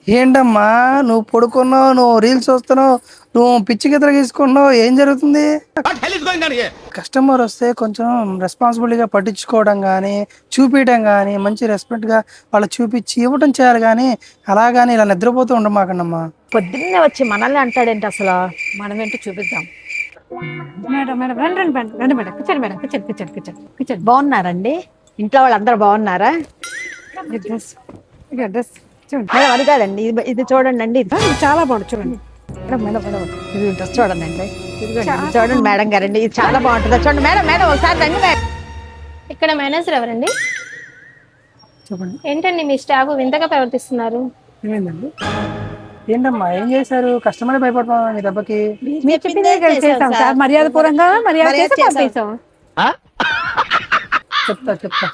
ఏంటమ్మా నువ్వు పడుకున్నావు, నువ్వు రీల్స్ చూస్తున్నావు, నువ్వు పిచ్చి గిద్దలు గీసుకున్నావు, ఏం జరుగుతుంది? కస్టమర్ వస్తే కొంచెం రెస్పాన్సిబిలిటీగా పట్టించుకోవడం కానీ, చూపించడం కానీ, మంచి రెస్పెక్ట్గా వాళ్ళు చూపించి ఇవ్వడం చేయాలి కానీ, అలా కానీ ఇలా నిద్రపోతూ ఉండమాకండమ్మా. పొద్దున్నే వచ్చి మనల్ని అంటాడేంటి అసలు? మనం ఏంటో చూపిద్దాం. మేడం మేడం రండి రండి మేడం రండి మేడం కూర్చోండి మేడం కూర్చోండి కూర్చోండి కూర్చోండి కూర్చోండి. బాగున్నారండి? ఇంట్లో వాళ్ళందరూ బాగున్నారా? ఈ డ్రెస్ ఇక డ్రెస్ చూడండి మేడం అది కాదండి, ఇది చూడండి అండి. ఇది చాలా బాగుంది చూడండి మేడం మేడం మేడం. ఇది డ్రెస్ చూడండి అండి. ఇది చూడండి మేడం గారండి, ఇది చాలా బాగుంటుంది. చూడండి మేడం మేడం ఒకసారి రండి మేడం. ఇక్కడ మేనేజర్ ఎవరండి? చెప్పండి, ఏంటండి మీ స్టాఫ్ వింతగా ప్రవర్తిస్తున్నారు? ఏమైందండి? ఏంటమ్మా ఏం చేశారు? కస్టమర్ భయపడుతున్నా మీ దెబ్బకి. మీరు చెప్పిందే చేసాం సార్, మర్యాద పూర్వంగా మర్యాద చేసి పంపిస్తాం. చెప్తా చెప్తా